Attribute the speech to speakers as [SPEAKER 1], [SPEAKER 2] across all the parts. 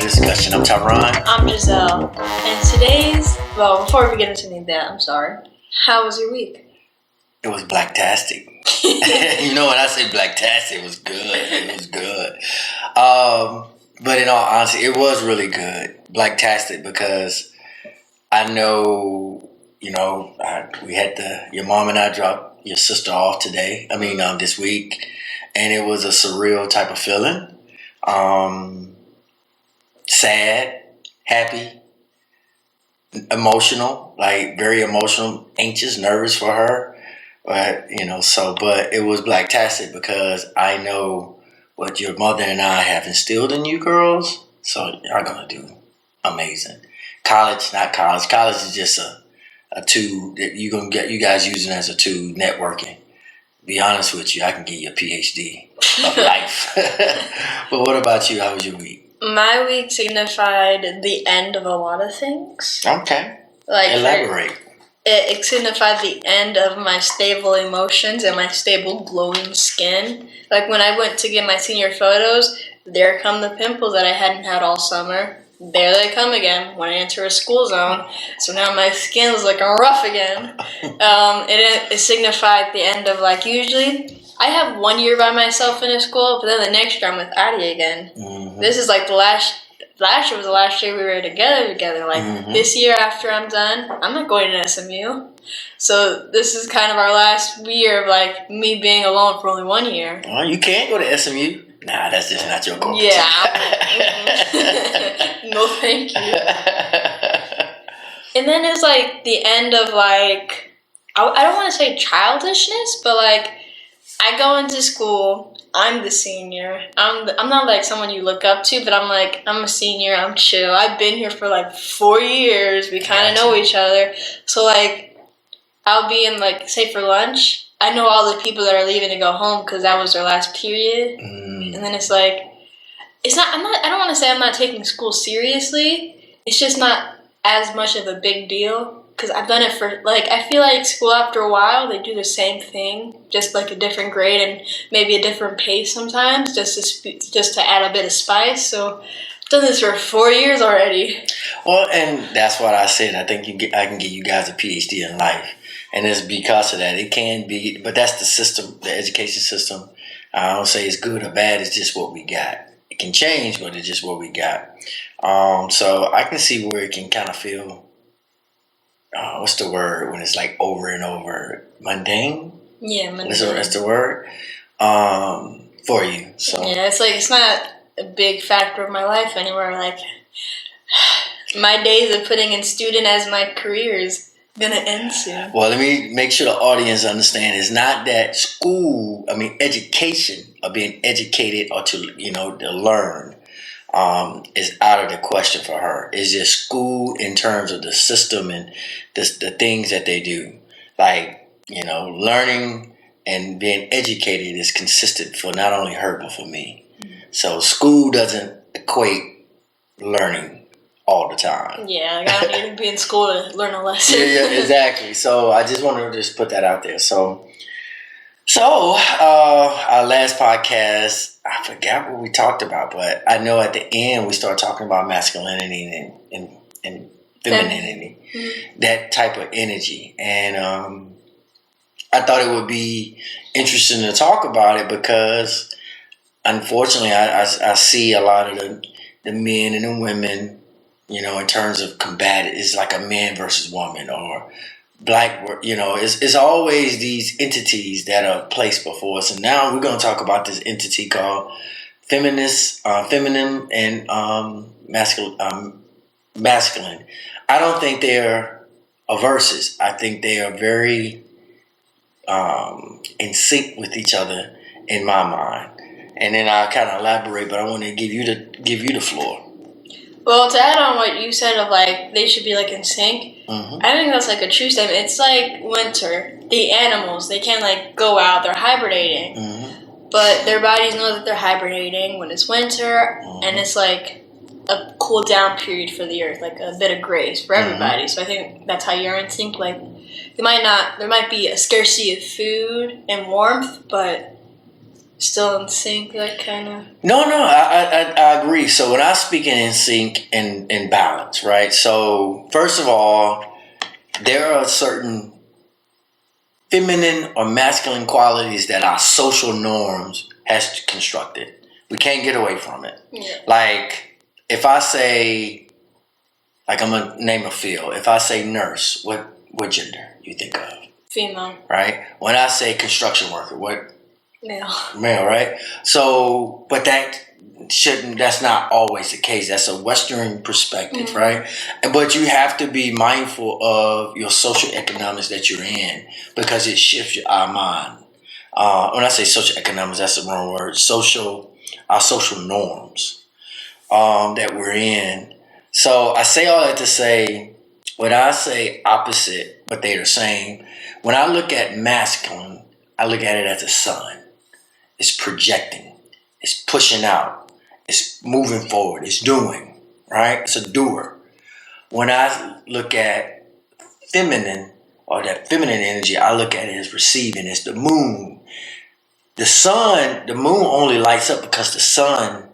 [SPEAKER 1] Discussion. I'm Tyron.
[SPEAKER 2] I'm Giselle. And before we get into any of that, I'm sorry. How was your week?
[SPEAKER 1] It was blacktastic. You know, when I say blacktastic, it was good. It was good. But in all honesty, it was really good. Blacktastic because I know, we had your mom and I dropped your sister off this week. And it was a surreal type of feeling. Sad, happy, emotional, like very emotional, anxious, nervous for her. But it was blacktastic because I know what your mother and I have instilled in you girls. So you're gonna do amazing. College, not college. College is just a tool that you're gonna get you guys using as a tool, networking. Be honest with you, I can get you a PhD of life. But what about you? How was your week?
[SPEAKER 2] My week signified the end of a lot of things.
[SPEAKER 1] Okay. Elaborate.
[SPEAKER 2] It signified the end of my stable emotions and my stable glowing skin. Like when I went to get my senior photos, there come the pimples that I hadn't had all summer. There they come again when I enter a school zone. So now my skin's looking rough again. It signified the end of, usually I have 1 year by myself in a school, but then the next year I'm with Addie again. Mm-hmm. This is the last year was the last year we were together. Mm-hmm. This year after I'm done, I'm not going to SMU. So this is kind of our last year of me being alone for only 1 year.
[SPEAKER 1] Oh, you can't go to SMU. Nah, that's just not your goal.
[SPEAKER 2] Yeah. No, thank you. And then it's the end of I don't want to say childishness, but I go into school. I'm the senior. I'm not someone you look up to, but I'm a senior. I'm chill. I've been here for 4 years. We kind of know each other. So I'll be in say for lunch. I know all the people that are leaving to go home because that was their last period. Mm. And then it's it's not. I don't want to say I'm not taking school seriously. It's just not as much of a big deal because I've done it for I feel like school after a while they do the same thing, just a different grade and maybe a different pace sometimes, just to add a bit of spice. So I've done this for 4 years already.
[SPEAKER 1] Well, and that's what I said. I think I can give you guys a PhD in life. And it's because of that. It can be, but that's the system, the education system. I don't say it's good or bad. It's just what we got. It can change, but it's just what we got. So I can see where it can kind of feel, what's the word when it's over and over? Mundane?
[SPEAKER 2] Yeah, mundane.
[SPEAKER 1] That's the word for you. So
[SPEAKER 2] yeah, it's not a big factor of my life anymore. My days of putting in student as my career is gonna end soon.
[SPEAKER 1] Well, let me make sure the audience understand. It's not that education or being educated or to learn is out of the question for her. It's just school in terms of the system and the things that they do. Learning and being educated is consistent for not only her but for me. Mm-hmm. So school doesn't equate learning all the time.
[SPEAKER 2] Yeah, I don't need to be in school to learn a lesson.
[SPEAKER 1] yeah, exactly. So I just wanted to just put that out there. So our last podcast, I forgot what we talked about, but I know at the end we started talking about masculinity and femininity, mm-hmm. that type of energy. And I thought it would be interesting to talk about it because unfortunately I see a lot of the men and the women, in terms of combat, it's like a man versus woman or black, it's always these entities that are placed before us. And now we're going to talk about this entity called feminine and masculine. I don't think they're averses. I think they are very in sync with each other in my mind. And then I'll kind of elaborate, but I want to give you the floor.
[SPEAKER 2] Well, to add on what you said of they should be in sync, mm-hmm. I think that's a true statement. It's winter. The animals, they can't go out, they're hibernating. Mm-hmm. But their bodies know that they're hibernating when it's winter, mm-hmm. and it's a cool down period for the earth, a bit of grace for everybody. Mm-hmm. So I think that's how you're in sync. There might be a scarcity of food and warmth, but still in sync, like kind of.
[SPEAKER 1] No, I agree. So when I speak in sync and in balance, right? So first of all, there are certain feminine or masculine qualities that our social norms has constructed. We can't get away from it.
[SPEAKER 2] Yeah.
[SPEAKER 1] Like if I say, like I'm gonna name a field. If I say nurse, what gender you think of?
[SPEAKER 2] Female.
[SPEAKER 1] Right. When I say construction worker, what?
[SPEAKER 2] Male.
[SPEAKER 1] Male, right? So, but that's not always the case. That's a Western perspective, right? But you have to be mindful of your social economics that you're in because it shifts our mind. When I say social economics, that's the wrong word. Our social norms that we're in. So I say all that to say, when I say opposite, but they are same, when I look at masculine, I look at it as a sun. It's projecting. It's pushing out. It's moving forward. It's doing, right? It's a doer. When I look at feminine or that feminine energy, I look at it as receiving. It's the moon. The moon only lights up because the sun,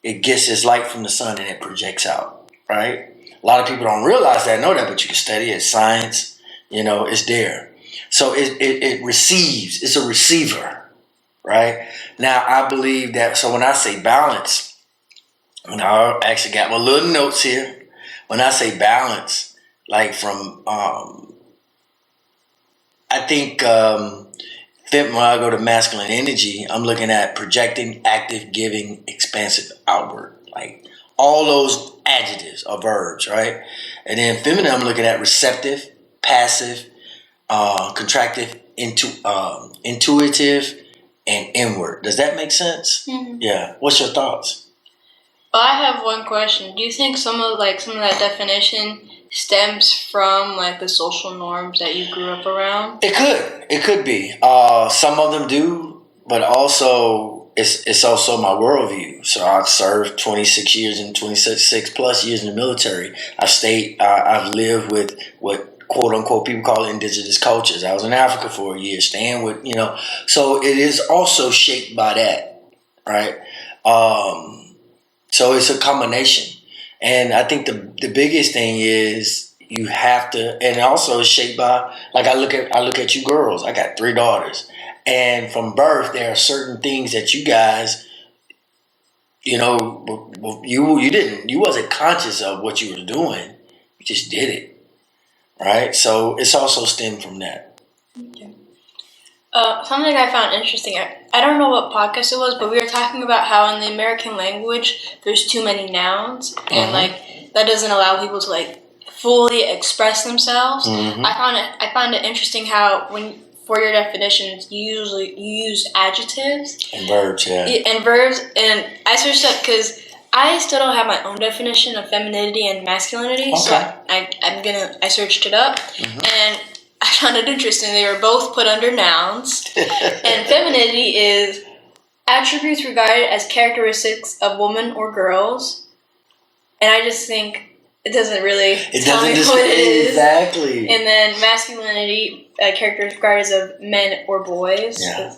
[SPEAKER 1] it gets its light from the sun and it projects out, right? A lot of people don't realize that, know that, but you can study it. Science, it's there. So it receives. It's a receiver. Right? Now, I believe that, so when I say balance, and I actually got my little notes here. When I say balance, like from, I think when I go to masculine energy, I'm looking at projecting, active, giving, expansive, outward. Like all those adjectives or verbs, right? And then feminine, I'm looking at receptive, passive, contractive, intuitive, and inward. Does that make sense?
[SPEAKER 2] Mm-hmm.
[SPEAKER 1] Yeah. What's your thoughts?
[SPEAKER 2] Well, I have one question. Do you think some of that definition stems from like the social norms that you grew up around?
[SPEAKER 1] It could be. Some of them do, but also it's also my worldview. So I've served 26 years and 26 plus years in the military. I've lived with what quote unquote people call indigenous cultures. I was in Africa for a year, staying with, so it is also shaped by that, right? So it's a combination. And I think the biggest thing is you have to, and also it's shaped by, like I look at you girls, I got 3 daughters. And from birth, there are certain things that you guys, you wasn't conscious of what you were doing. You just did it. Right, so it's also stemmed from that.
[SPEAKER 2] Okay. Something I found interesting. I don't know what podcast it was, but we were talking about how in the American language there's too many nouns, and like that doesn't allow people to like fully express themselves.
[SPEAKER 1] Mm-hmm.
[SPEAKER 2] I found it interesting how for your definitions you use adjectives
[SPEAKER 1] and verbs,
[SPEAKER 2] and I searched up because I still don't have my own definition of femininity and masculinity,
[SPEAKER 1] okay.
[SPEAKER 2] So I searched it up, and I found it interesting. They were both put under nouns, and femininity is attributes regarded as characteristics of women or girls, and I just think it doesn't really tell me what it is.
[SPEAKER 1] Exactly.
[SPEAKER 2] And then masculinity, characters regarded as of men or boys.
[SPEAKER 1] Yeah.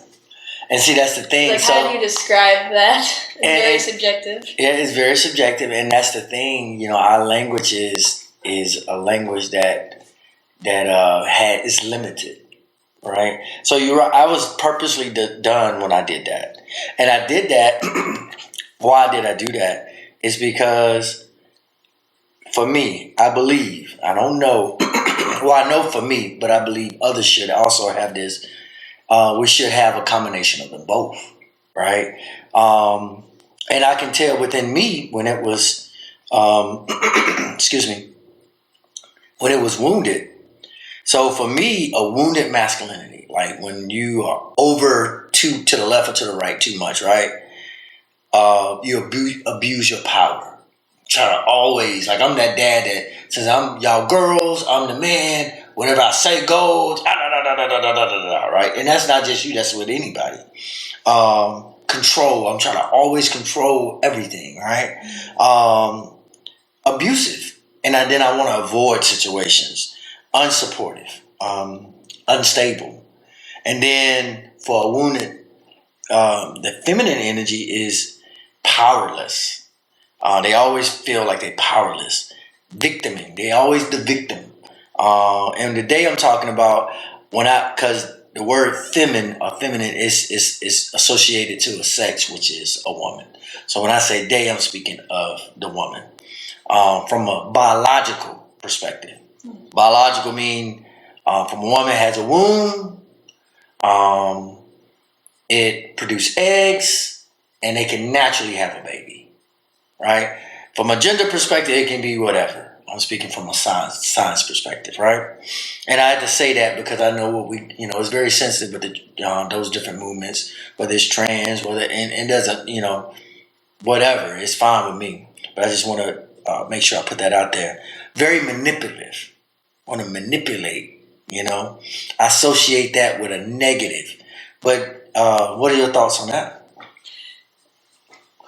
[SPEAKER 1] And see, that's the thing.
[SPEAKER 2] Like, how do you describe that? It's very subjective.
[SPEAKER 1] Yeah, it's very subjective, and that's the thing. Our language is a language that is limited, right? So you're right. I was purposely done when I did that, and I did that. Why did I do that? It's because for me, I believe. I don't know. Well, I know for me, but I believe others should also have this. We should have a combination of them both, right? And I can tell within me when it was, when it was wounded. So for me, a wounded masculinity, like when you are over to the left or to the right too much, right? You abuse your power. Try to always, like I'm that dad that says, I'm y'all girls, I'm the man, whatever I say goes, right? And that's not just you, that's with anybody. Control, I'm trying to always control everything, right? Abusive, and then I want to avoid situations. Unsupportive, unstable. And then for a wounded the feminine energy is powerless. They always feel like they're powerless, victiming. They always the victim. And today I'm talking about because the word feminine or feminine is associated to a sex, which is a woman. So when I say they, I'm speaking of the woman from a biological perspective. Biological mean from a woman has a womb, it produces eggs, and they can naturally have a baby, right? From a gender perspective, it can be whatever. I'm speaking from a science perspective, right? And I had to say that because I know it's very sensitive with those different movements, whether it's trans, and doesn't, whatever, it's fine with me. But I just want to make sure I put that out there. Very manipulative. Want to manipulate, I associate that with a negative. But what are your thoughts on that?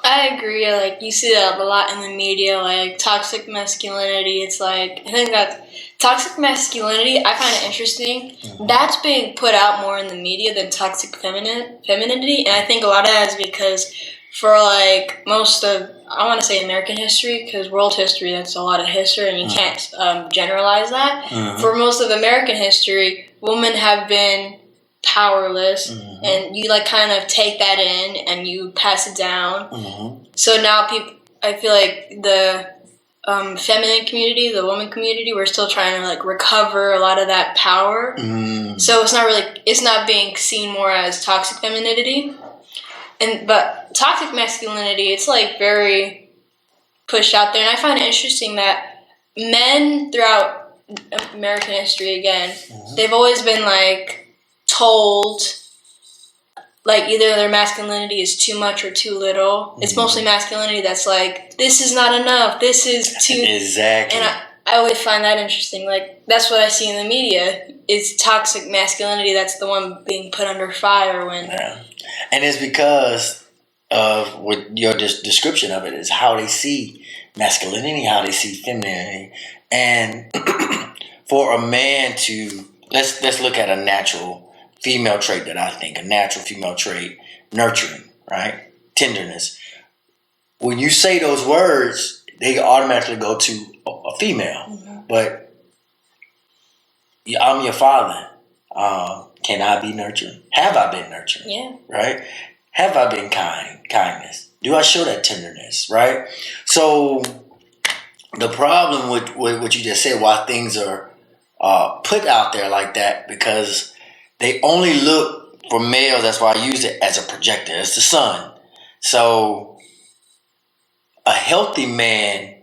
[SPEAKER 2] I agree. Like, you see that a lot in the media, like toxic masculinity. It's like, I think that toxic masculinity, I find it interesting. Mm-hmm. That's being put out more in the media than toxic femininity. And I think a lot of that is because for like most of, I want to say American history, because world history, that's a lot of history and you can't generalize that. Mm-hmm. For most of American history, women have been powerless, and you like kind of take that in and you pass it down. So now I feel like the feminine community, the woman community, we're still trying to like recover a lot of that power. So it's not being seen more as toxic femininity, but toxic masculinity, it's like very pushed out there. And I find it interesting that men throughout American history, again, they've always been like told like either their masculinity is too much or too little. It's mostly masculinity that's like, this is not enough, this is too...
[SPEAKER 1] Exactly.
[SPEAKER 2] And I always find that interesting. Like, that's what I see in the media. It's toxic masculinity that's the one being put under fire when...
[SPEAKER 1] Yeah. And it's because of what your description of it is, how they see masculinity, how they see femininity. And for a man to... Let's look at a natural female trait that I think, a natural female trait, nurturing, right? Tenderness. When you say those words, they automatically go to a female. But I'm your father. Can I be nurturing? Have I been nurturing?
[SPEAKER 2] Yeah.
[SPEAKER 1] Right? Have I been kindness? Do I show that tenderness? Right? So the problem with what you just said, why things are put out there like that, because they only look for males. That's why I use it as a projector. It's the sun. So a healthy man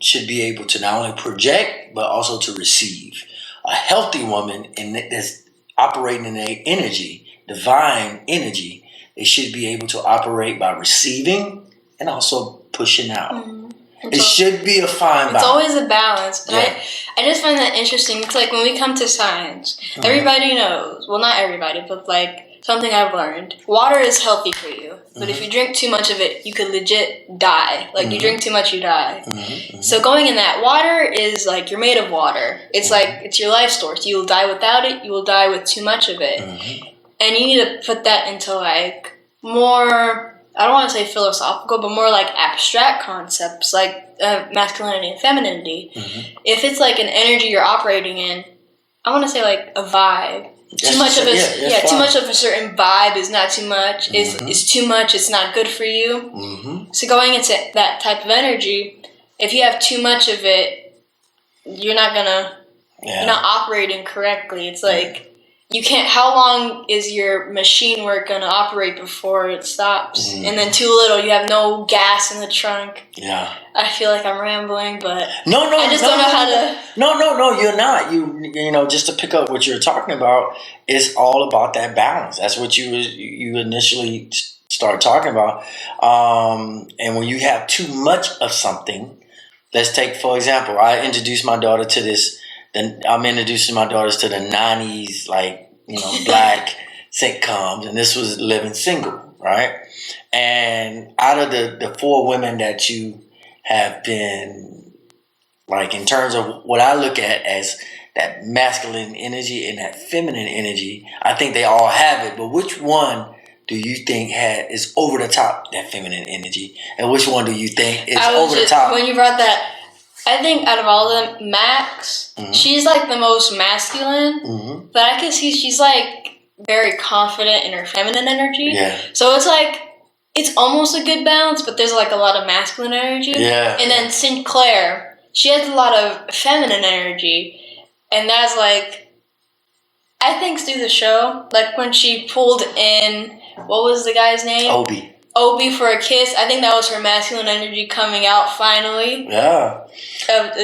[SPEAKER 1] should be able to not only project, but also to receive. A healthy woman that's operating in a energy, divine energy, they should be able to operate by receiving and also pushing out. It should be a fine balance.
[SPEAKER 2] It's always a balance. But yeah. I just find that interesting. It's like when we come to science, everybody knows. Well, not everybody, but like something I've learned. Water is healthy for you. But if you drink too much of it, you could legit die. Like you drink too much, you die. So going in that, water is like, you're made of water. It's like, it's your life source. You will die without it. You will die with too much of it. And you need to put that into like more... I don't want to say philosophical, but more like abstract concepts, like masculinity and femininity. If it's like an energy you're operating in, I want to say like a vibe. Too much of a certain vibe is not too much. Is too much. It's not good for you. So going into that type of energy, if you have too much of it, you're not operating correctly. It's like. You can't. How long is your machine work gonna operate before it stops? And then too little, you have no gas in the trunk.
[SPEAKER 1] Yeah.
[SPEAKER 2] I feel like I'm rambling, but
[SPEAKER 1] no,
[SPEAKER 2] I just don't know how to.
[SPEAKER 1] No, you're not. You just to pick up what you're talking about, it's all about that balance. That's what you initially start talking about. And when you have too much of something, let's take for example, I introduced my daughter to this. Then I'm introducing my daughters to the 90s, black sitcoms, and this was Living Single, right? And out of the four women that you have been, like, in terms of what I look at as that masculine energy and that feminine energy, I think they all have it, but which one do you think is over the top, that feminine energy, and which one do you think is over the top?
[SPEAKER 2] When you brought that, I think out of all of them, Max, she's like the most masculine, but I can see she's like very confident in her feminine energy.
[SPEAKER 1] Yeah.
[SPEAKER 2] So it's like, it's almost a good balance, but there's like a lot of masculine energy.
[SPEAKER 1] Yeah.
[SPEAKER 2] And then Sinclair, she has a lot of feminine energy, and that's like, I think through the show, like when she pulled in, what was the guy's name? Obi for a kiss. I think that was her masculine energy coming out finally.
[SPEAKER 1] Yeah.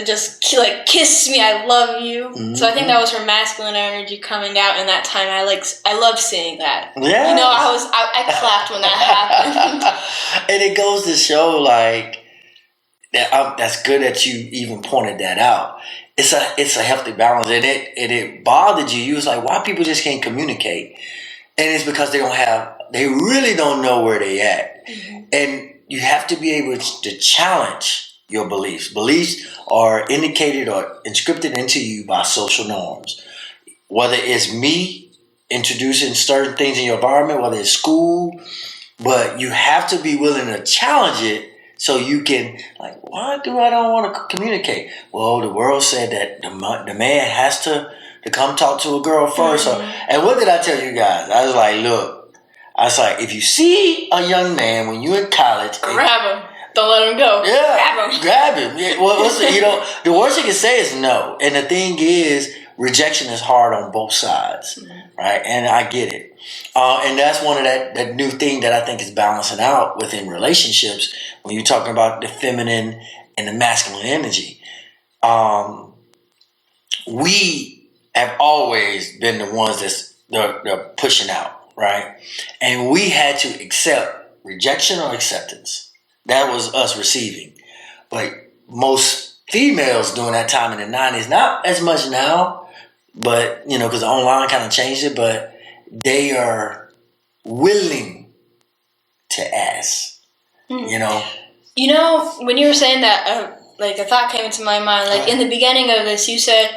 [SPEAKER 2] Just like, kiss me, I love you. So I think that was her masculine energy coming out in that time. I love seeing that.
[SPEAKER 1] Yeah.
[SPEAKER 2] You know, I clapped when that happened.
[SPEAKER 1] And it goes to show like that's good that you even pointed that out. It's a healthy balance, and it bothered you. You was like, why people just can't communicate? And it's because they really don't know where they at. And you have to be able to challenge your beliefs. Beliefs are indicated or inscripted into you by social norms. Whether it's me introducing certain things in your environment, whether it's school, but you have to be willing to challenge it so you can, like, why do I don't want to communicate? Well, the world said that the man has to come talk to a girl first. So, and what did I tell you guys? I was like, look, if you see a young man when you're in college,
[SPEAKER 2] grab him. Don't let him go.
[SPEAKER 1] Yeah, grab him. Yeah, the worst you can say is no. And the thing is, rejection is hard on both sides, right? And I get it. And that's one of that new thing that I think is balancing out within relationships when you're talking about the feminine and the masculine energy. We have always been the ones they're pushing out, right? And we had to accept rejection or acceptance. That was us receiving. But most females during that time in the 90s, not as much now, but, because the online kind of changed it, but they are willing to ask,
[SPEAKER 2] when you were saying that, a thought came into my mind. Like, in the beginning of this, you said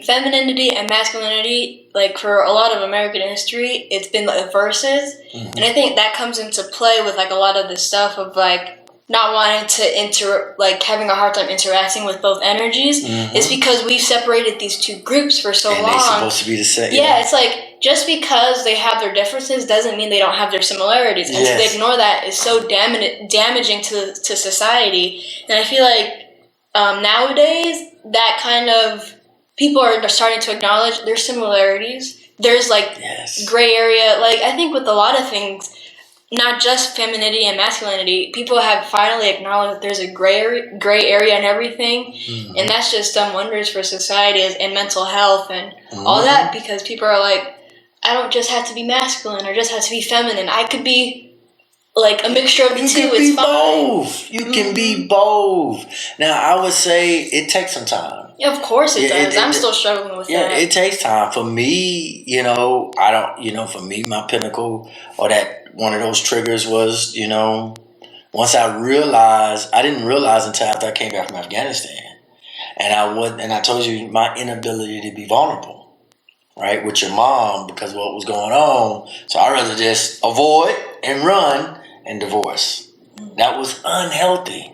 [SPEAKER 2] femininity and masculinity, like, for a lot of American history, it's been like verses. And I think that comes into play with, like, a lot of this stuff of, like, not wanting to having a hard time interacting with both energies. It's because we've separated these two groups for so long.
[SPEAKER 1] And they're supposed to be the same.
[SPEAKER 2] Yeah, it's like, just because they have their differences doesn't mean they don't have their similarities. And to ignore that is so damaging to society. And I feel like nowadays, that kind of, people are starting to acknowledge their similarities. There's gray area. Like, I think with a lot of things, not just femininity and masculinity, people have finally acknowledged that there's a gray area in everything, and that's just done wonders for society and mental health and all that, because people are like, I don't just have to be masculine or just have to be feminine. I could be like a mixture of the two. It's fine.
[SPEAKER 1] Both. You can be both. Now, I would say it takes some time.
[SPEAKER 2] Yeah, of course it does. I'm still struggling with that.
[SPEAKER 1] Yeah, it takes time. For me, for me, my pinnacle or that one of those triggers was, once I realized, I didn't realize until after I came back from Afghanistan. And I told you my inability to be vulnerable, right, with your mom because of what was going on. So I'd rather just avoid and run and divorce. That was unhealthy,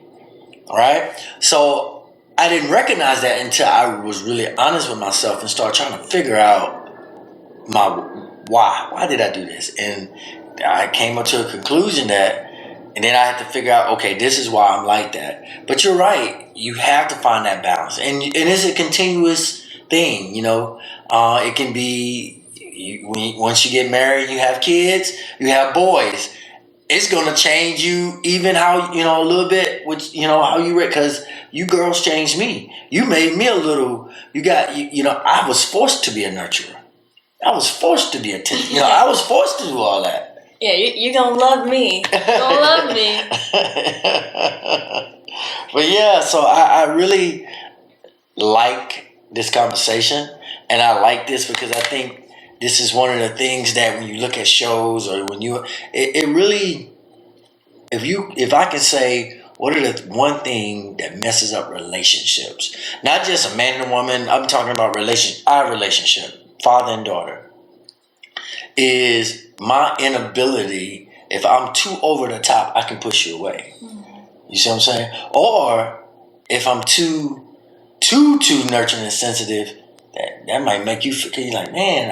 [SPEAKER 1] right? So I didn't recognize that until I was really honest with myself and started trying to figure out my why. Why did I do this? And I came up to a conclusion and then I had to figure out, okay, this is why I'm like that. But you're right. You have to find that balance. And it's a continuous thing, It can be, once you get married, you have kids, you have boys. It's going to change you even how, a little bit, which, how you read, because you girls changed me. You made me a little, I was forced to be a nurturer. I was forced to be attentive. I was forced to do all that.
[SPEAKER 2] Yeah, you're going to love me. You're going to love me.
[SPEAKER 1] But yeah, so I really like this conversation. And I like this because I think this is one of the things that when you look at shows or when it really, if I can say, what are the one thing that messes up relationships? Not just a man and a woman. I'm talking about our relationship, father and daughter, is my inability. If I'm too over the top, I can push you away. You see what I'm saying? Or if I'm too nurturing and sensitive, that might make you feel like, man,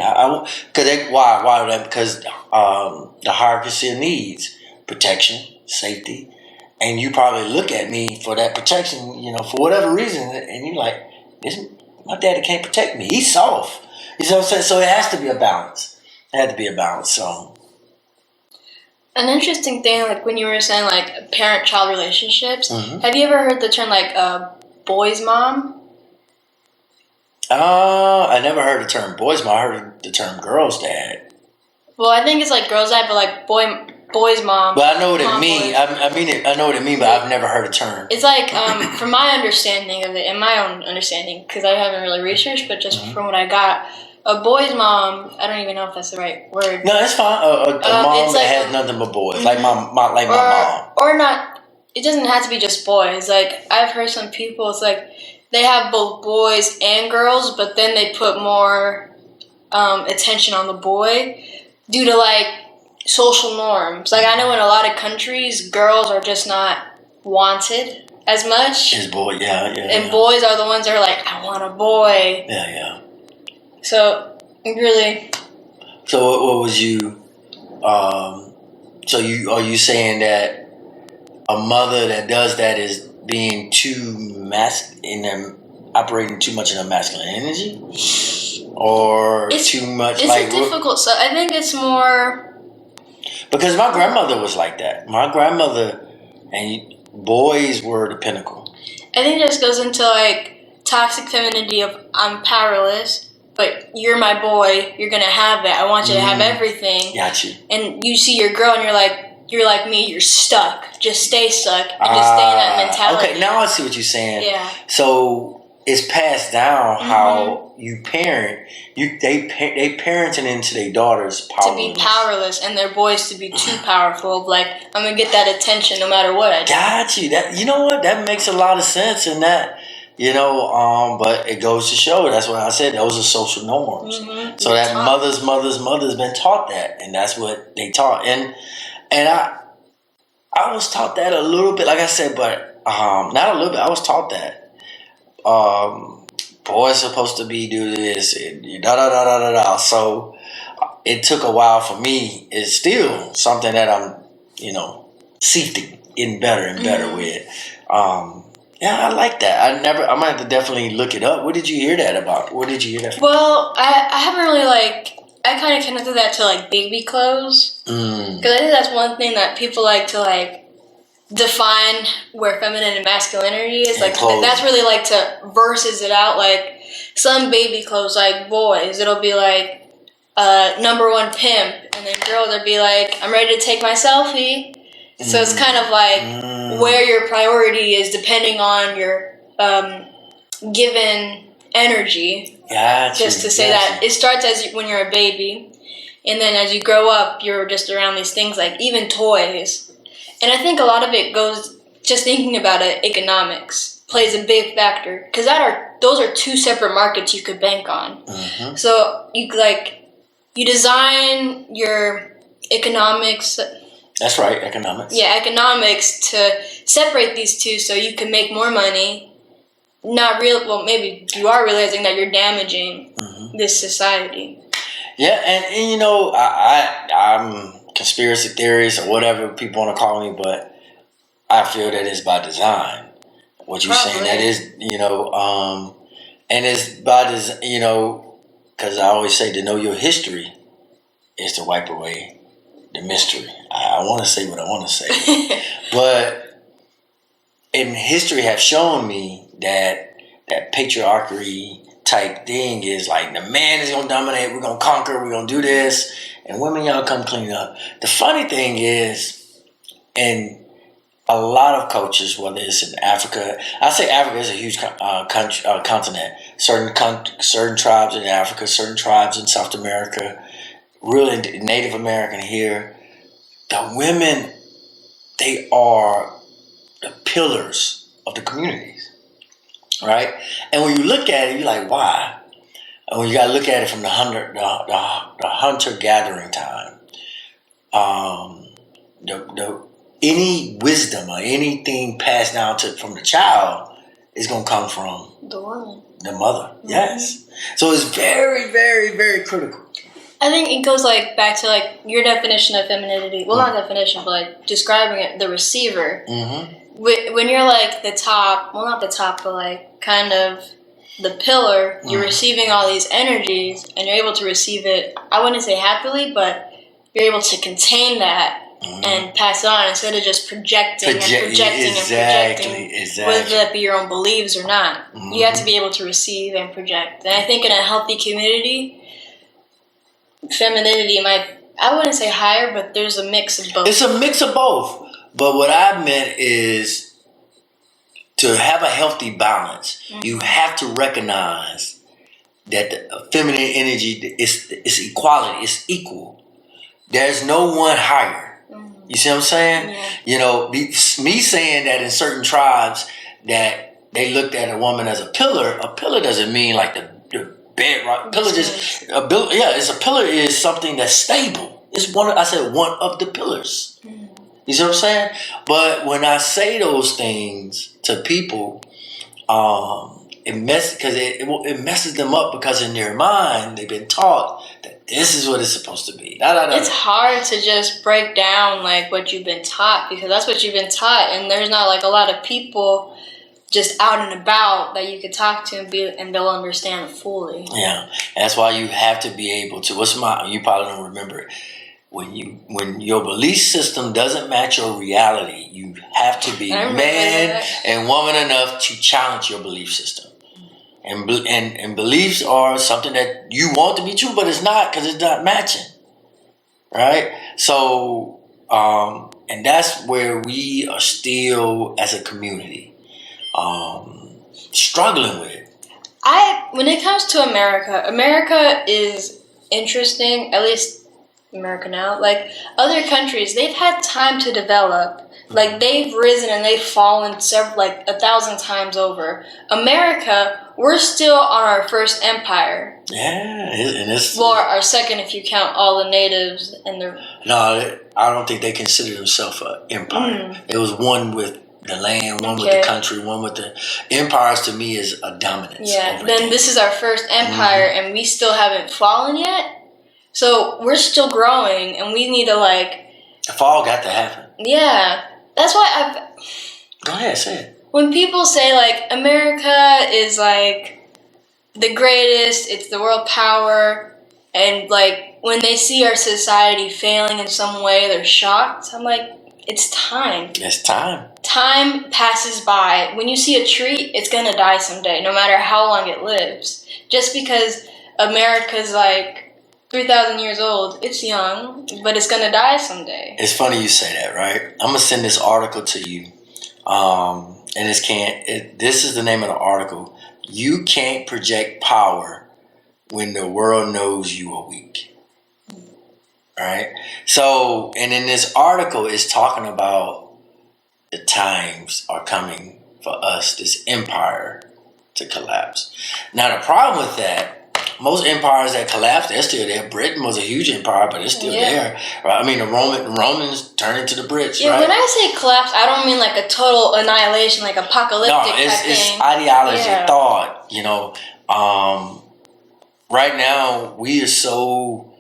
[SPEAKER 1] why? Because the hierarchy of needs, protection, safety, and you probably look at me for that protection, you know, for whatever reason, and you're like, my daddy can't protect me. He's soft. You know what I'm saying? So it has to be a balance. It had to be a balance. So
[SPEAKER 2] an interesting thing, like when you were saying like parent-child relationships,
[SPEAKER 1] Mhm.
[SPEAKER 2] have you ever heard the term like boy's mom?
[SPEAKER 1] I never heard the term boys mom. I heard the term girl's dad.
[SPEAKER 2] Well, I think it's like girl's dad, but like boy's mom.
[SPEAKER 1] But I know what it
[SPEAKER 2] mom,
[SPEAKER 1] means.
[SPEAKER 2] boys.
[SPEAKER 1] I know what it means, but I've never heard the term.
[SPEAKER 2] It's like, from my understanding of it, and my own understanding, because I haven't really researched, but just from what I got, a boy's mom, I don't even know if that's the right word.
[SPEAKER 1] No, it's fine. A mom
[SPEAKER 2] it's
[SPEAKER 1] that
[SPEAKER 2] like
[SPEAKER 1] has nothing but boys, like my mom.
[SPEAKER 2] Or not, it doesn't have to be just boys. Like, I've heard some people, it's like, they have both boys and girls, but then they put more attention on the boy due to, like, social norms. Like, I know in a lot of countries, girls are just not wanted as much.
[SPEAKER 1] His boy, yeah.
[SPEAKER 2] And boys are the ones that are like, I want a boy.
[SPEAKER 1] Yeah.
[SPEAKER 2] So, really...
[SPEAKER 1] So what was you... so are you saying that a mother that does that is being too operating too much in a masculine energy? Or too much...
[SPEAKER 2] It's a difficult... So I think it's more...
[SPEAKER 1] Because my grandmother was like that. My grandmother and boys were the pinnacle.
[SPEAKER 2] I think it just goes into like toxic femininity of I'm powerless, but you're my boy. You're gonna have that. I want you to have everything.
[SPEAKER 1] Got you.
[SPEAKER 2] And you see your girl, and you're like me. You're stuck. Just stay stuck and just stay in that mentality.
[SPEAKER 1] Okay, now I see what you're saying.
[SPEAKER 2] Yeah.
[SPEAKER 1] So it's passed down how you parent. They parenting into their daughters powerless.
[SPEAKER 2] To be powerless and their boys to be too powerful. Of like, I'm gonna get that attention no matter what I do.
[SPEAKER 1] Got you. That, you know what? That makes a lot of sense in that. You know, but it goes to show. That's what I said. Those are social norms. So that mother's been taught that, and that's what they taught. And I was taught that a little bit, like I said, but not a little bit. I was taught that. Boys supposed to be do this and da da da da da da. So it took a while for me. It's still something that I'm, sifting in better and better with. Yeah, I like that. I might have to definitely look it up. What did you hear that about? Where did you hear that from?
[SPEAKER 2] Well, I haven't really I kind of connected that to like baby clothes. Because I think that's one thing that people like to define where feminine and masculinity is. Like that's really to versus it out. Like some baby clothes, like boys, it'll be like number one pimp, and then girls they'll be like, I'm ready to take my selfie. So it's kind of like where your priority is depending on your given energy. Just to say that it starts when you're a baby, and then as you grow up, you're just around these things like even toys. And I think a lot of it goes, just thinking about it, economics plays a big factor. Because those are two separate markets you could bank on. So you design your economics.
[SPEAKER 1] That's right, economics.
[SPEAKER 2] Yeah, economics to separate these two so you can make more money. Maybe you are realizing that you're damaging this society. Yeah,
[SPEAKER 1] and I'm conspiracy theories or whatever people want to call me, but I feel that it's by design. What you're saying, that is, and it's by design, because I always say to know your history is to wipe away the mystery. I want to say what I want to say, but in history have shown me that patriarchy type thing is like the man is gonna dominate, we're gonna conquer, we're gonna do this, and women, y'all come clean up. The funny thing is, in a lot of cultures, whether it's in Africa, I say Africa is a huge continent. Certain tribes in Africa, certain tribes in South America, really Native American here. The women, they are the pillars of the communities, right? And when you look at it, you're like, why? And when you got to look at it from the hunter-gathering time, the any wisdom or anything passed down from the child is gonna come from
[SPEAKER 2] the woman,
[SPEAKER 1] the mother. Mm-hmm. Yes. So it's very, very, very critical.
[SPEAKER 2] I think it goes like back to like your definition of femininity. Well, not definition, but like describing it, the receiver. Mm-hmm. When you're like the top, well, not the top, but like kind of the pillar, you're receiving all these energies and you're able to receive it, I wouldn't say happily, but you're able to contain that and pass it on instead of just projecting. Exactly. Whether that be your own beliefs or not. You have to be able to receive and project. And I think in a healthy community, femininity might, I wouldn't say higher, but there's a mix of both.
[SPEAKER 1] It's a mix of both. But what I meant is to have a healthy balance, you have to recognize that the feminine energy is equality, it's equal. There's no one higher. You see what I'm saying? Yeah. You know, me saying that in certain tribes that they looked at a woman as a pillar doesn't mean like the bedrock. Pillar is a pillar is something that's stable. It's one of the pillars. You see what I'm saying? But when I say those things to people, it messes them up because in their mind they've been taught that this is what it's supposed to be.
[SPEAKER 2] It's hard to just break down like what you've been taught because that's what you've been taught, and there's not like a lot of people just out and about that you could talk to and they'll understand fully.
[SPEAKER 1] Yeah, that's why you have to be able to. You probably don't remember it. When your belief system doesn't match your reality, you have to be man and woman enough to challenge your belief system. And beliefs are something that you want to be true, but it's not because it's not matching, right? So, and that's where we are still as a community struggling with.
[SPEAKER 2] When it comes to America is interesting, at least America now. Like other countries, they've had time to develop. Like they've risen and they've fallen 1,000 times over. America, we're still on our first empire.
[SPEAKER 1] Yeah, and it's
[SPEAKER 2] our second if you count all the natives and the.
[SPEAKER 1] No, I don't think they consider themselves an empire. It was one with the land, one with the country, one with the empires. To me, is a dominance.
[SPEAKER 2] Yeah. Then this is our first empire, and we still haven't fallen yet. So we're still growing, and we need to
[SPEAKER 1] the fall got to happen.
[SPEAKER 2] Yeah, that's why
[SPEAKER 1] Go ahead, say it.
[SPEAKER 2] When people say America is the greatest, it's the world power, and when they see our society failing in some way, they're shocked. I'm like, it's time.
[SPEAKER 1] It's time.
[SPEAKER 2] Time passes by. When you see a tree, it's gonna die someday, no matter how long it lives. Just because America's 3,000 years old, it's young, but it's gonna die someday.
[SPEAKER 1] It's funny you say that, right? I'm gonna send this article to you, and this is the name of the article. You can't project power when the world knows you are weak. All right. So, and in this article, it's talking about the times are coming for us, this empire, to collapse. Now, the problem with that. Most empires that collapsed, they're still there. Britain was a huge empire, but it's still there. Right? I mean, the Romans turned into the Brits, right?
[SPEAKER 2] When I say collapse, I don't mean a total annihilation, apocalyptic
[SPEAKER 1] type thing. No, it's ideology, thought, right now, we are so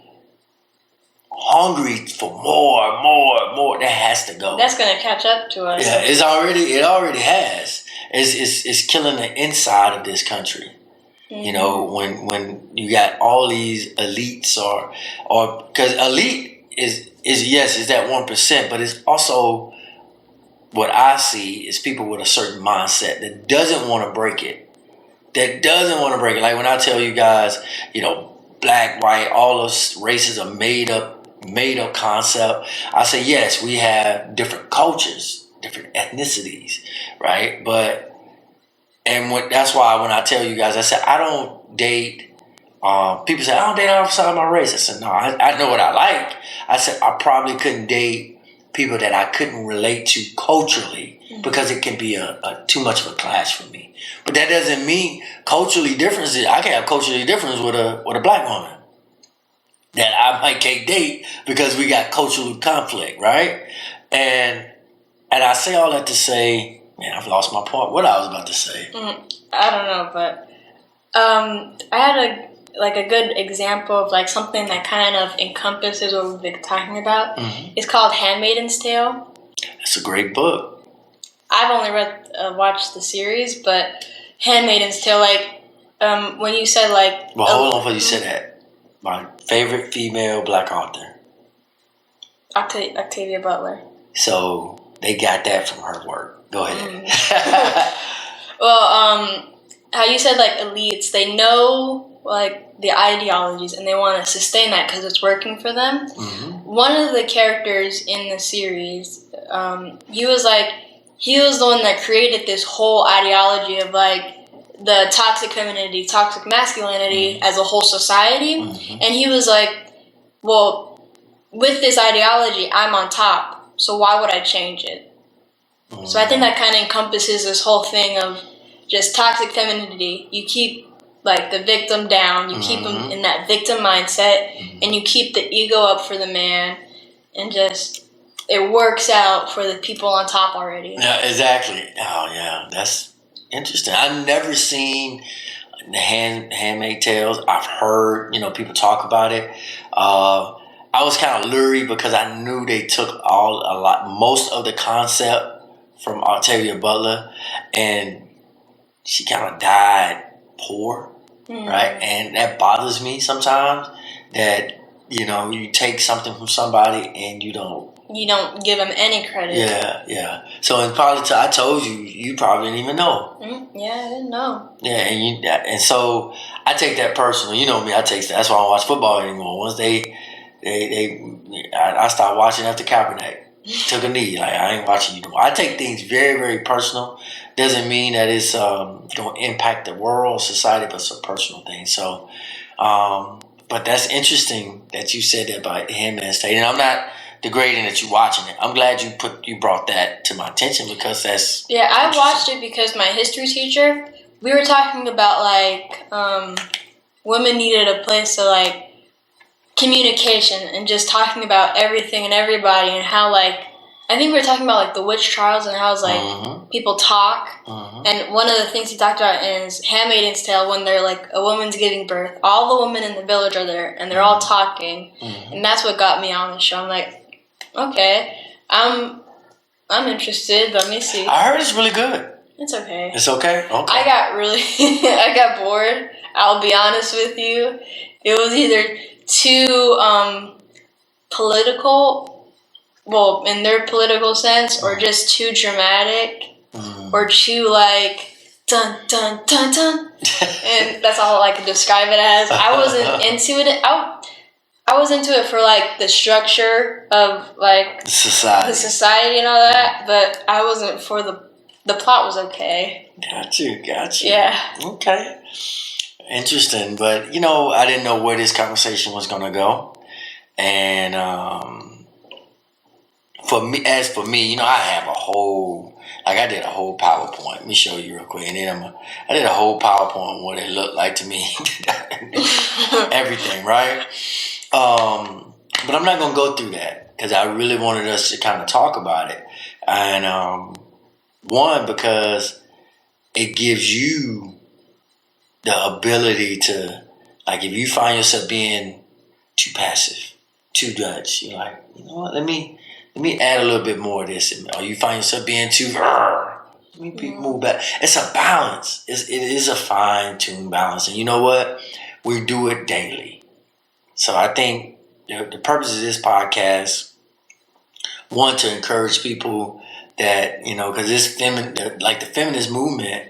[SPEAKER 1] hungry for more. That has to go.
[SPEAKER 2] That's going to catch up to us.
[SPEAKER 1] Yeah, it already has. It's killing the inside of this country. When you got all these elites or because elite is that 1%, but it's also what I see is people with a certain mindset that doesn't want to break it. Like when I tell you guys, black, white, all those races are made up concept. I say yes, we have different cultures, different ethnicities, right? That's why when I tell you guys, I said I don't date. People say I don't date outside my race. I said no, I know what I like. I said I probably couldn't date people that I couldn't relate to culturally because it can be a too much of a clash for me. But that doesn't mean culturally differences. I can have culturally difference with a black woman. that I might can't date because we got cultural conflict, right? And I say all that to say, man, I've lost my point. What I was about to say.
[SPEAKER 2] I don't know, but I had a good example of like something that kind of encompasses what we've been talking about.
[SPEAKER 1] Mm-hmm.
[SPEAKER 2] It's called Handmaid's Tale.
[SPEAKER 1] It's a great book.
[SPEAKER 2] I've only watched the series, but Handmaid's Tale, like when you said like.
[SPEAKER 1] Well, hold on before you say that. My favorite female Black author,
[SPEAKER 2] Octavia Butler.
[SPEAKER 1] So they got that from her work. Go ahead.
[SPEAKER 2] Well, how you said like elites, they know like the ideologies and they want to sustain that because it's working for them.
[SPEAKER 1] Mm-hmm.
[SPEAKER 2] One of the characters in the series, he was the one that created this whole ideology of like the toxic femininity, toxic masculinity as a whole society.
[SPEAKER 1] Mm-hmm.
[SPEAKER 2] And he was like, well, with this ideology, I'm on top. So why would I change it? Mm-hmm. So I think that kind of encompasses this whole thing of just toxic femininity. You keep like the victim down. You keep them in that victim mindset, and you keep the ego up for the man, and just it works out for the people on top already.
[SPEAKER 1] Yeah, exactly. Oh, yeah, that's interesting. I've never seen the Handmaid's Tales. I've heard people talk about it. I was kind of leery because I knew they took most of the concept from Octavia Butler, and she kind of died poor, right? And that bothers me sometimes that you take something from somebody and you don't
[SPEAKER 2] give them any credit.
[SPEAKER 1] Yeah. So in politics, I told you probably didn't even know.
[SPEAKER 2] Yeah, I didn't know.
[SPEAKER 1] Yeah, and so I take that personal. You know me, I take that. That's why I don't watch football anymore. Once I stopped watching after Kaepernick took a knee. Like, I ain't watching you. I take things very, very personal. Doesn't mean that it's going to impact the world, society, but it's a personal thing. So, but that's interesting that you said that about Handmaid's Tale. And I'm not degrading that you're watching it. I'm glad you brought that to my attention because that's
[SPEAKER 2] I watched it because my history teacher, we were talking about like women needed a place to like communication and just talking about everything and everybody and how like I think we were talking about like the witch trials and how it's like people talk. And one of the things he talked about is Handmaid's Tale when they're like a woman's giving birth. All the women in the village are there and they're all talking, and that's what got me on the show. I'm like, okay, I'm interested. Let me see.
[SPEAKER 1] I heard it's really good.
[SPEAKER 2] It's okay.
[SPEAKER 1] It's okay? Okay.
[SPEAKER 2] I got bored. I'll be honest with you. It was either too political, well, in their political sense, or just too dramatic, or too like dun dun dun dun, and that's all I could describe it as. I wasn't into it. I was into it for like the structure of like the society and all that, but I wasn't for the plot was okay.
[SPEAKER 1] Got you.
[SPEAKER 2] Yeah.
[SPEAKER 1] Okay. Interesting, but I didn't know where this conversation was gonna go, and for me, I have a whole I did a whole PowerPoint. Let me show you real quick, and then I did a whole PowerPoint on what it looked like to me, everything, right? But I'm not gonna go through that because I really wanted us to kind of talk about it, and one because it gives you the ability to, like, if you find yourself being too passive, too Dutch, you're like, you know what, let me add a little bit more of this. Or you find yourself being too, let me move back. It's a balance. It is a fine-tuned balance. And you know what? We do it daily. So I think the purpose of this podcast, one, to encourage people that, because this the feminist movement,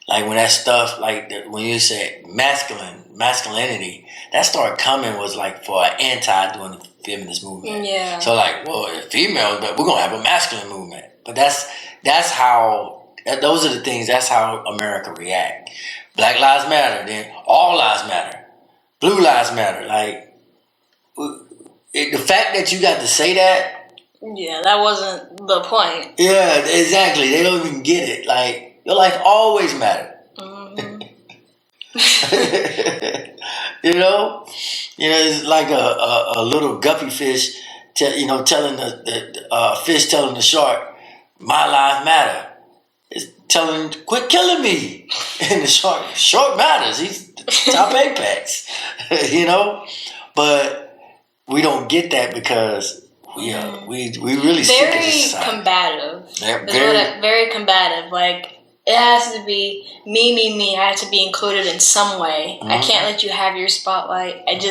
[SPEAKER 1] like when that stuff, like when you say masculinity, that started coming was like for an anti doing the feminist movement.
[SPEAKER 2] Yeah.
[SPEAKER 1] So like, well, females, but we're gonna have a masculine movement. But that's how those are the things. That's how America react. Black lives matter. Then all lives matter. Blue lives matter. Like the fact that you got to say that.
[SPEAKER 2] Yeah, that wasn't the point.
[SPEAKER 1] Yeah, exactly. They don't even get it. Like. Your life always mattered. It's like a little guppy fish, telling the fish telling the shark, "My life matter." It's telling, "Quit killing me." And the shark matters. He's top apex, But we don't get that because we really sick of this
[SPEAKER 2] very
[SPEAKER 1] society.
[SPEAKER 2] combative.
[SPEAKER 1] Yeah,
[SPEAKER 2] very combative. Like, it has to be me. I have to be included in some way. I can't let you have your spotlight. It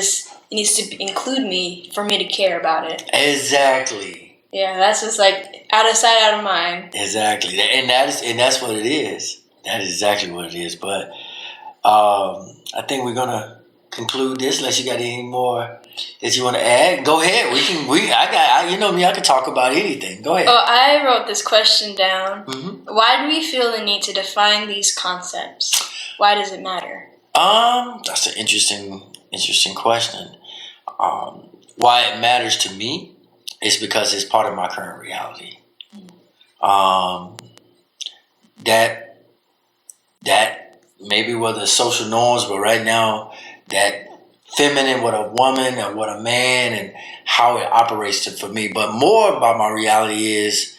[SPEAKER 2] needs to include me for me to care about it.
[SPEAKER 1] Exactly.
[SPEAKER 2] Yeah, that's just like out of sight, out of mind.
[SPEAKER 1] Exactly, and that's what it is. That is exactly what it is. But I think we're gonna conclude this. Unless you got any more that you want to add, go ahead. You know me. I can talk about anything. Go ahead.
[SPEAKER 2] Oh, I wrote this question down.
[SPEAKER 1] Mm-hmm.
[SPEAKER 2] Why do we feel the need to define these concepts? Why does it matter?
[SPEAKER 1] That's an interesting question. Why it matters to me is because it's part of my current reality. That maybe were the social norms, but right now that feminine, what a woman and what a man, and how it operates for me. But more about my reality is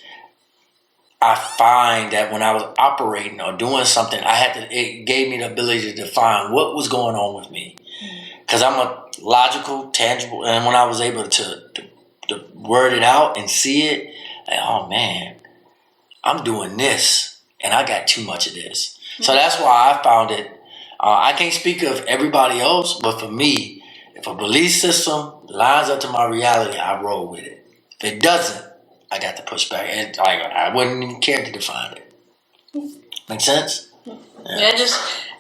[SPEAKER 1] I find that when I was operating or doing something, it gave me the ability to define what was going on with me. Because I'm a logical, tangible, and when I was able to word it out and see it, like, oh man, I'm doing this, and I got too much of this. So that's why I found it. I can't speak of everybody else, but for me, if a belief system lines up to my reality, I roll with it. If it doesn't, I got to push back, and I wouldn't even care to define it. Make sense?
[SPEAKER 2] Yeah,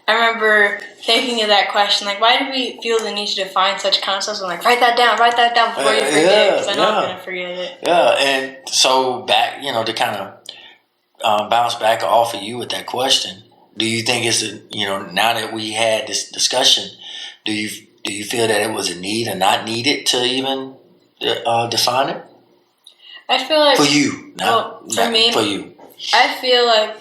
[SPEAKER 2] I remember thinking of that question, like, why do we feel the need to define such concepts? I'm like, write that down before you forget, because I know I'm going to forget it.
[SPEAKER 1] Yeah, and so back, to kind of bounce back off of you with that question, do you think now that we had this discussion, do you feel that it was a need or not needed to even define it?
[SPEAKER 2] I feel like
[SPEAKER 1] for you,
[SPEAKER 2] for me,
[SPEAKER 1] for you,
[SPEAKER 2] I feel like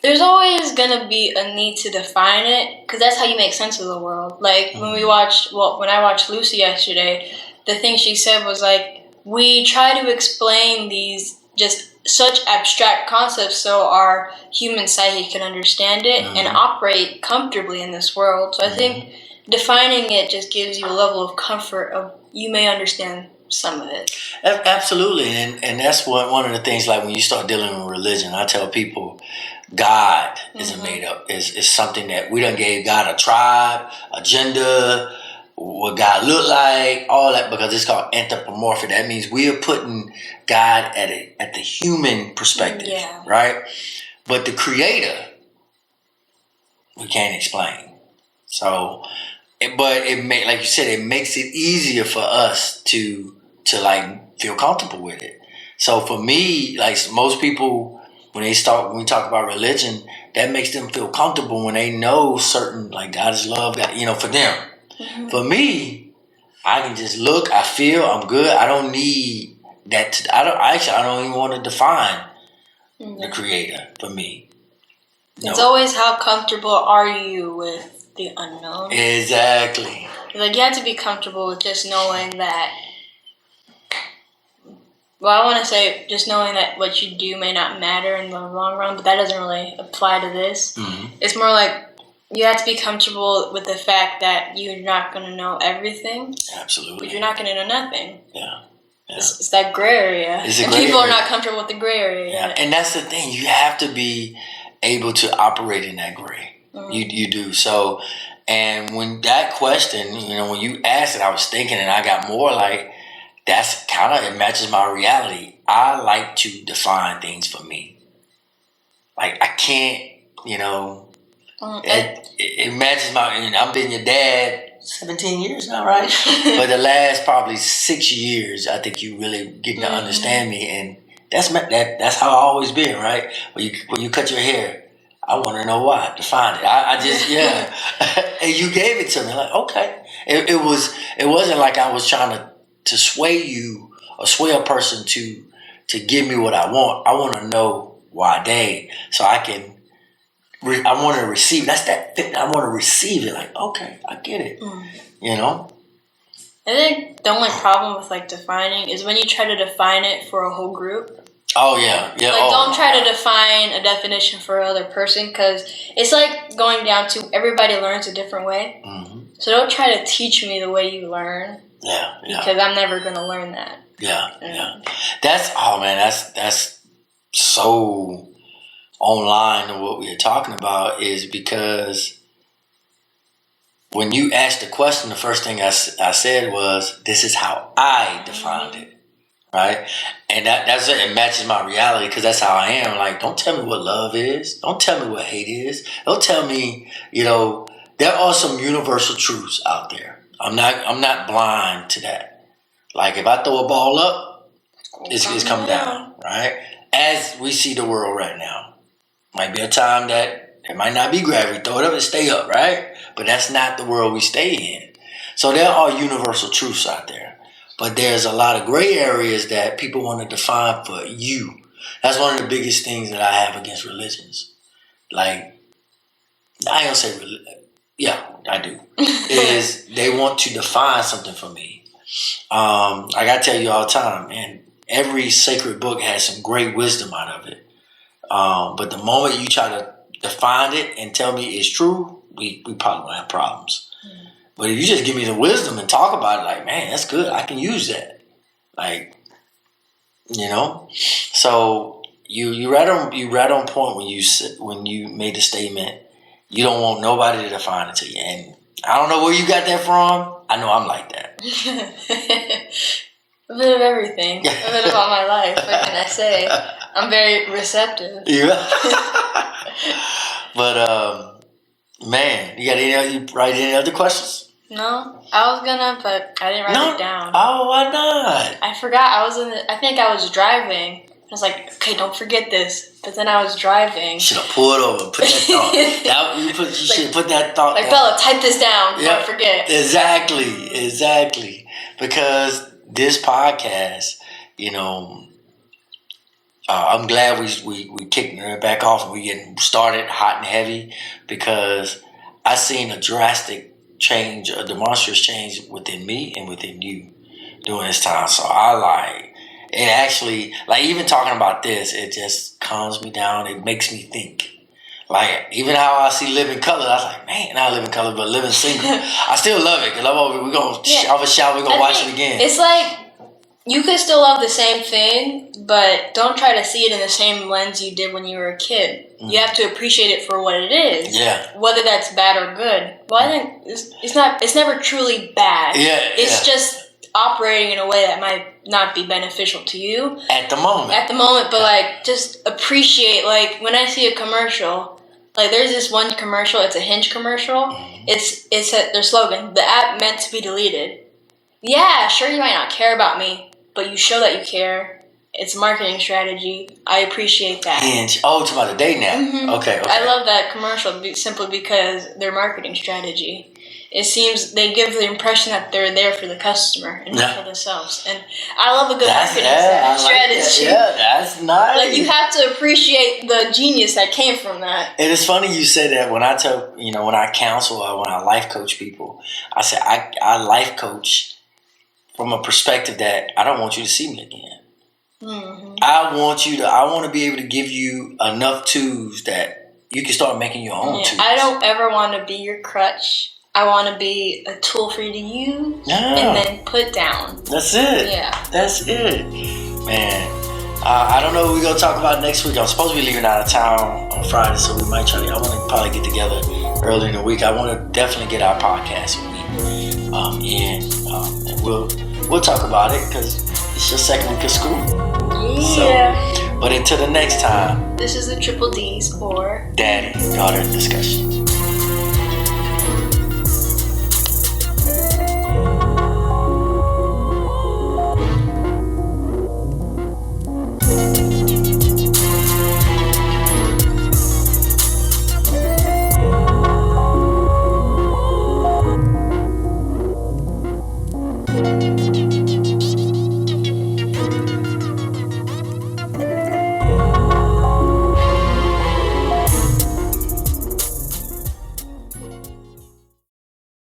[SPEAKER 2] there's always gonna be a need to define it because that's how you make sense of the world. Like when I watched Lucy yesterday, the thing she said was like, we try to explain these just such abstract concepts so our human psyche can understand it and operate comfortably in this world. So I think defining it just gives you a level of comfort of you may understand some of it.
[SPEAKER 1] Absolutely, and that's one of the things. Like when you start dealing with religion, I tell people, God isn't made up. Is something that we done gave God a tribe, agenda, what God look like, all that, because it's called anthropomorphic. That means we are putting God at the human perspective, right? But the Creator, we can't explain. So, but like you said, it makes it easier for us to like feel comfortable with it. So for me, like most people, when we talk about religion, that makes them feel comfortable when they know certain, like God is love, God, for them. For me, I can just look, I feel, I'm good. I don't need that. I don't even want to define the Creator for me.
[SPEAKER 2] No. It's always how comfortable are you with the unknown.
[SPEAKER 1] Exactly.
[SPEAKER 2] Like you have to be comfortable with just knowing that. Well, I want to say just knowing that what you do may not matter in the long run, but that doesn't really apply to this. It's more like you have to be comfortable with the fact that you're not going to know everything.
[SPEAKER 1] Absolutely.
[SPEAKER 2] But you're not going to know nothing.
[SPEAKER 1] Yeah.
[SPEAKER 2] It's that gray area. And people are not comfortable with the gray area.
[SPEAKER 1] Yeah. And that's the thing. You have to be able to operate in that gray. You do. So, and when that question, when you asked it, I was thinking, and I got more like, that's kind of, it matches my reality. I like to define things for me. Like I can't, it matches I've been your dad 17 years now, right? But the last probably 6 years, I think you really getting to understand me, and that's how I always been, right? When you cut your hair, I want to know why. Define it. I just and you gave it to me. Like okay, it wasn't like I was trying to sway you or sway a person to give me what I want. I want to know why so I can. I want to receive. That's that. I want to receive it. Like okay, I get it.
[SPEAKER 2] I think the only problem with like defining is when you try to define it for a whole group.
[SPEAKER 1] Oh yeah.
[SPEAKER 2] Like don't try to define a definition for another person, because it's like going down to everybody learns a different way.
[SPEAKER 1] Mm-hmm.
[SPEAKER 2] So don't try to teach me the way you learn.
[SPEAKER 1] Yeah.
[SPEAKER 2] Because I'm never gonna learn that.
[SPEAKER 1] Yeah. That's that's so online to what we are talking about, is because when you asked the question, the first thing I said was, this is how I defined it, right? And it matches my reality, because that's how I am. Like, don't tell me what love is. Don't tell me what hate is. Don't tell me, there are some universal truths out there. I'm not blind to that. Like, if I throw a ball up, it's come down, right? As we see the world right now. Might be a time that it might not be gravity. Throw it up and stay up, right? But that's not the world we stay in. So there are universal truths out there. But there's a lot of gray areas that people want to define for you. That's one of the biggest things that I have against religions. Like, I ain't gonna say yeah, I do. Is they want to define something for me. I gotta tell you all the time, man, every sacred book has some great wisdom out of it. But the moment you try to define it and tell me it's true, we probably gonna have problems. But if you just give me the wisdom and talk about it, like, man, that's good, I can use that. Like, So you right on point when you made the statement. You don't want nobody to define it to you, and I don't know where you got that from. I know I'm like that.
[SPEAKER 2] A bit of everything. A bit about my life. What can I say? I'm very receptive.
[SPEAKER 1] Yeah. But man, you write any other questions?
[SPEAKER 2] No, I was gonna, but I didn't write it down.
[SPEAKER 1] Oh, why not?
[SPEAKER 2] I forgot. I think I was driving. I was like, okay, don't forget this. But then I was driving.
[SPEAKER 1] You should have pulled over and put that thought. you should have put that thought
[SPEAKER 2] like,
[SPEAKER 1] down.
[SPEAKER 2] Bella, type this down. Don't forget.
[SPEAKER 1] Exactly. Because this podcast, I'm glad we kicking it back off and we getting started hot and heavy, because I seen a drastic change, a demonstrous change within me and within you during this time. So it actually, like, even talking about this, it just calms me down. It makes me think. Like, even how I see Living Color, I was like, man, not Living Color, but Living Single. I still love it, because we're going to have a shower, we're going to watch it again.
[SPEAKER 2] It's like, you could still love the same thing, but don't try to see it in the same lens you did when you were a kid. Mm-hmm. You have to appreciate it for what it is.
[SPEAKER 1] Yeah.
[SPEAKER 2] Whether that's bad or good. Well, I think it's never truly bad.
[SPEAKER 1] Yeah.
[SPEAKER 2] It's just operating in a way that might not be beneficial to you
[SPEAKER 1] at the moment,
[SPEAKER 2] but like, just appreciate, like, when I see a commercial, like, there's this one commercial, it's a Hinge commercial. Mm-hmm. It's their slogan, the app meant to be deleted. Yeah, sure, you might not care about me, but you show that you care. It's a marketing strategy. I appreciate that.
[SPEAKER 1] Hinge. Oh, it's about a dating app.
[SPEAKER 2] Mm-hmm.
[SPEAKER 1] Okay.
[SPEAKER 2] I love that commercial simply because their marketing strategy. It seems they give the impression that they're there for the customer and not for themselves. And I love a good marketing strategy.
[SPEAKER 1] Yeah, that's nice.
[SPEAKER 2] Like, you have to appreciate the genius that came from that.
[SPEAKER 1] It is funny you say that. When I tell, when I counsel or when I life coach people, I say I life coach from a perspective that I don't want you to see me again. Mm-hmm. I want to be able to give you enough tools that you can start making your own tools.
[SPEAKER 2] I don't ever want to be your crutch. I want to be a tool for you to use and then put down.
[SPEAKER 1] That's it.
[SPEAKER 2] Yeah.
[SPEAKER 1] That's it. Man, I don't know what we're going to talk about next week. I'm supposed to be leaving out of town on Friday, so we might I want to probably get together early in the week. I want to definitely get our podcast in. And we'll talk about it, because it's your second week of school.
[SPEAKER 2] Yeah.
[SPEAKER 1] So, but until the next time.
[SPEAKER 2] This is the Triple D's or
[SPEAKER 1] Daddy Daughter Discussion.